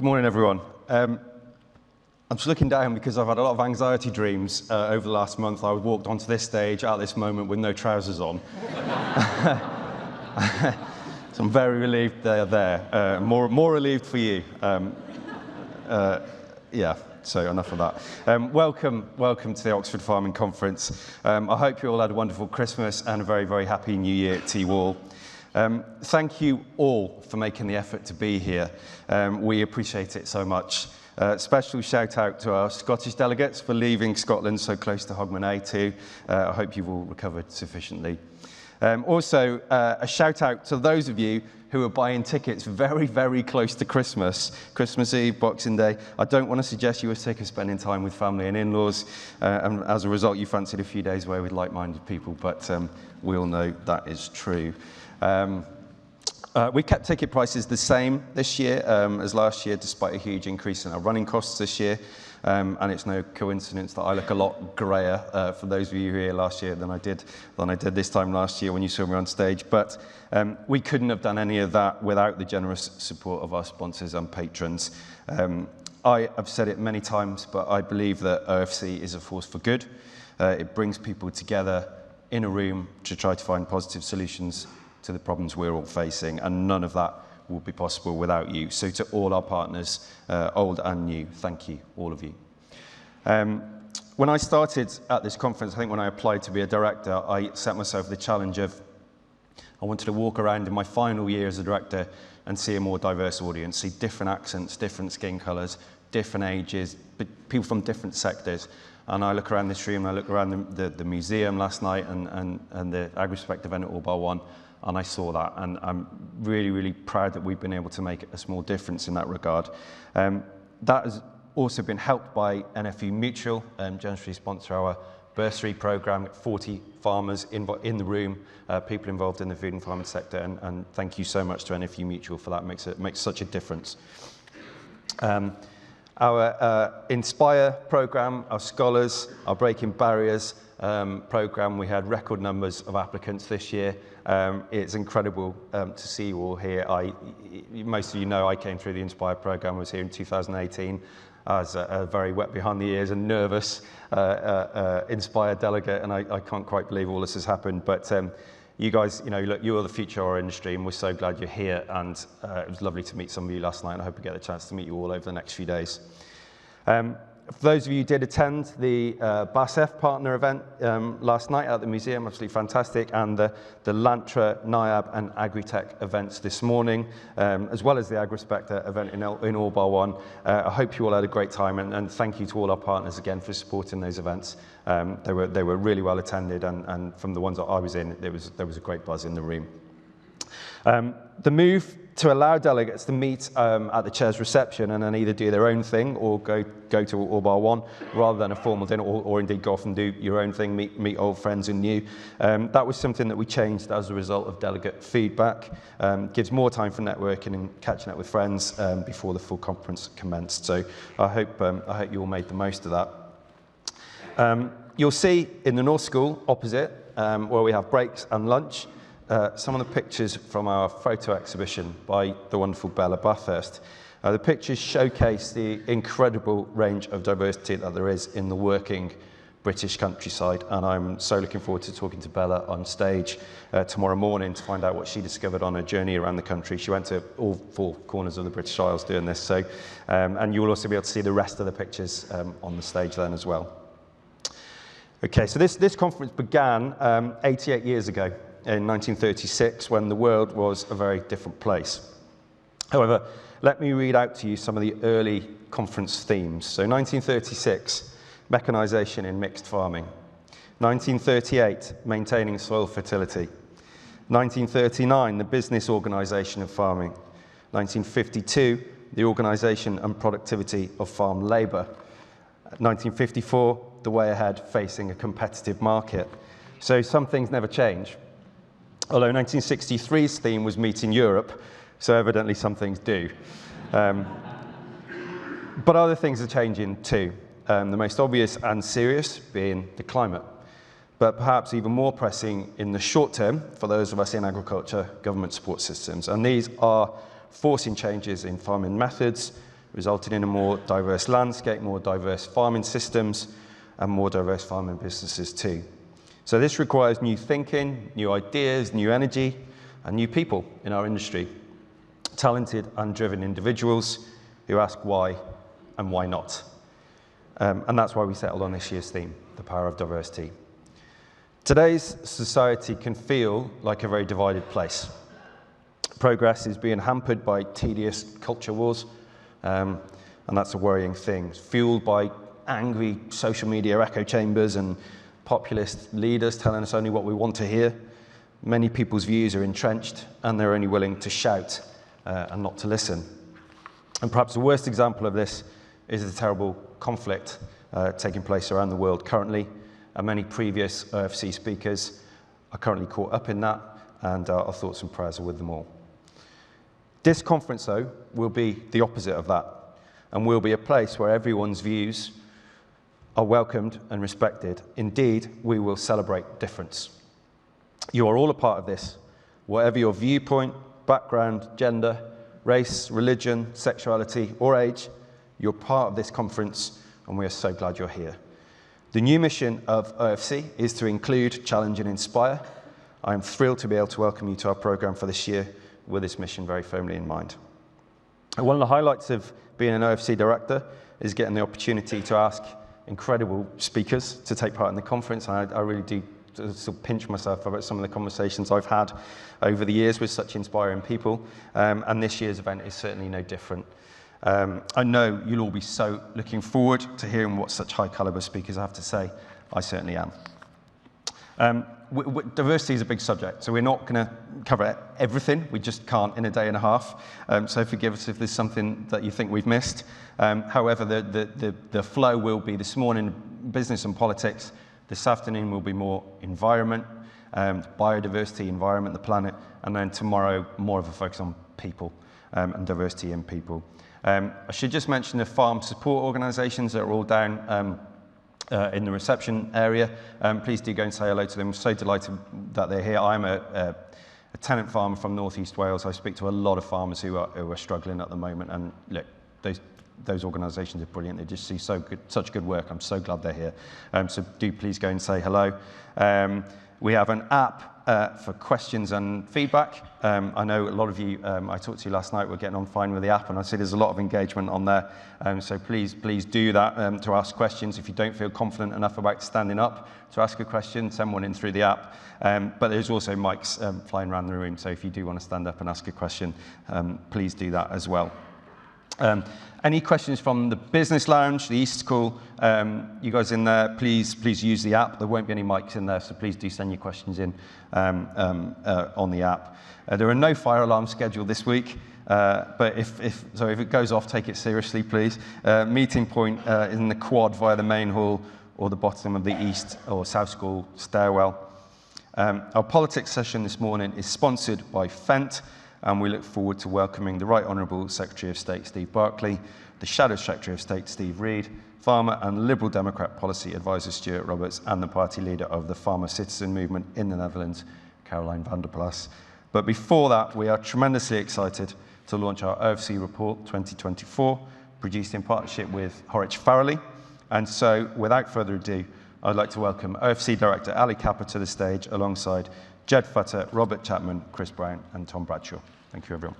Good morning, everyone. I'm just looking down because I've had a lot of anxiety dreams over the last month. I walked onto this stage at this moment with no trousers on. So I'm very relieved they're there. More relieved for you. Yeah, so enough of that. Welcome to the Oxford Farming Conference. I hope you all had a wonderful Christmas and a very, very happy New Year to you all. Thank you all for making the effort to be here. We appreciate it so much. Special shout out to our Scottish delegates for leaving Scotland so close to Hogmanay too. I hope you've all recovered sufficiently. Also, a shout out to those of you who are buying tickets very, very close to Christmas, Christmas Eve, Boxing Day. I don't want to suggest you were sick of spending time with family and in-laws, and as a result you fancied a few days away with like-minded people, but we all know that is true. We kept ticket prices the same this year as last year, despite a huge increase in our running costs this year. And it's no coincidence that I look a lot greyer for those of you who were here last year than I did this time last year when you saw me on stage. But we couldn't have done any of that without the generous support of our sponsors and patrons. I have said it many times, but I believe that OFC is a force for good. It brings people together in a room to try to find positive solutions to the problems we're all facing, and none of that will be possible without you. So to all our partners, old and new, thank you, all of you. When I started at this conference, I think when I applied to be a director, I set myself the challenge of I wanted to walk around in my final year as a director and see a more diverse audience, see different accents, different skin colours, different ages, but people from different sectors. And I look around this room, I look around the museum last night and the AgriSpect event at All Bar One, and I saw that, and I'm really, really proud that we've been able to make a small difference in that regard. That has also been helped by NFU Mutual, generously sponsor our bursary programme, 40 farmers in the room, people involved in the food and farming sector, and thank you so much to NFU Mutual for that, it makes such a difference. Our Inspire programme, our scholars, our Breaking Barriers programme, we had record numbers of applicants this year. It's incredible to see you all here. Most of you know I came through the Inspire programme, I was here in 2018 as a very wet behind the ears and nervous Inspire delegate, and I can't quite believe all this has happened. But you guys, look, you are the future of our industry, and we're so glad you're here, and it was lovely to meet some of you last night, and I hope we get a chance to meet you all over the next few days. For those of you who did attend the BASF partner event last night at the museum, absolutely fantastic, and the Lantra, NIAB and Agritech events this morning, as well as the AgriSpect event in All Bar One. I hope you all had a great time, and thank you to all our partners again for supporting those events. They were really well attended, and from the ones that I was in, there was a great buzz in the room. The move to allow delegates to meet at the chair's reception and then either do their own thing or go to All Bar One rather than a formal dinner, or indeed go off and do your own thing, meet old friends and new. That was something that we changed as a result of delegate feedback. Gives more time for networking and catching up with friends before the full conference commenced. So I hope you all made the most of that. You'll see in the North School opposite, where we have breaks and lunch, some of the pictures from our photo exhibition by the wonderful Bella Bathurst. The pictures showcase the incredible range of diversity that there is in the working British countryside, and I'm so looking forward to talking to Bella on stage tomorrow morning to find out what she discovered on her journey around the country. She went to all 4 corners of the British Isles doing this, so, and you will also be able to see the rest of the pictures on the stage then as well. Okay, so this conference began 88 years ago. In 1936, when the world was a very different place. However, let me read out to you some of the early conference themes. So 1936, mechanisation in mixed farming. 1938, maintaining soil fertility. 1939, the business organisation of farming. 1952, the organisation and productivity of farm labour. 1954, the way ahead facing a competitive market. So some things never change. Although 1963's theme was meeting Europe, so evidently some things do. But other things are changing too. The most obvious and serious being the climate. But perhaps even more pressing in the short term for those of us in agriculture, government support systems. And these are forcing changes in farming methods, resulting in a more diverse landscape, more diverse farming systems, and more diverse farming businesses too. So this requires new thinking, new ideas, new energy, and new people in our industry. Talented and driven individuals who ask why and why not. And that's why we settled on this year's theme, the power of diversity. Today's society can feel like a very divided place. Progress is being hampered by tedious culture wars, and that's a worrying thing. Fueled by angry social media echo chambers and populist leaders telling us only what we want to hear. Many people's views are entrenched, and they're only willing to shout and not to listen. And perhaps the worst example of this is the terrible conflict taking place around the world currently, and many previous OFC speakers are currently caught up in that, and our thoughts and prayers are with them all. This conference, though, will be the opposite of that, and will be a place where everyone's views are welcomed and respected. Indeed, we will celebrate difference. You are all a part of this, whatever your viewpoint, background, gender, race, religion, sexuality, or age, you're part of this conference, and we are so glad you're here. The new mission of OFC is to include, challenge, and inspire. I am thrilled to be able to welcome you to our programme for this year with this mission very firmly in mind. And one of the highlights of being an OFC director is getting the opportunity to ask incredible speakers to take part in the conference. And I really do sort of pinch myself about some of the conversations I've had over the years with such inspiring people. And this year's event is certainly no different. I know you'll all be so looking forward to hearing what such high caliber speakers have to say. I certainly am. Diversity is a big subject, so we're not going to cover everything. We just can't in a day and a half. So forgive us if there's something that you think we've missed. However, the flow will be this morning business and politics. This afternoon will be more environment, biodiversity, environment, the planet, and then tomorrow more of a focus on people and diversity in people. I should just mention the farm support organisations that are all down in the reception area. Please do go and say hello to them. I'm so delighted that they're here. I'm a tenant farmer from North East Wales. I speak to a lot of farmers who are struggling at the moment, and look, those organisations are brilliant. They just do such good work. I'm so glad they're here. So do please go and say hello. We have an app for questions and feedback. I know a lot of you, I talked to you last night, we're getting on fine with the app, and I see there's a lot of engagement on there. So please do that to ask questions. If you don't feel confident enough about standing up to ask a question, send one in through the app. But there's also mics flying around the room, so if you do want to stand up and ask a question, please do that as well. Any questions from the business lounge, the East School, you guys in there, please use the app. There won't be any mics in there, so please do send your questions in on the app. There are no fire alarms scheduled this week, but if it goes off, take it seriously, please. Meeting point is in the quad via the main hall or the bottom of the East or South School stairwell. Our politics session this morning is sponsored by Fent, and we look forward to welcoming the Right Honourable Secretary of State Steve Barclay, the Shadow Secretary of State Steve Reid, Farmer and Liberal Democrat Policy Advisor Stuart Roberts, and the party leader of the Farmer Citizen Movement in the Netherlands, Caroline van der Plas. But before that, we are tremendously excited to launch our OFC Report 2024, produced in partnership with Horwich Farrelly. And so, without further ado, I'd like to welcome OFC Director Ali Kappa to the stage alongside Jed Futter, Robert Chapman, Chris Brown, and Tom Bradshaw. Thank you, everyone.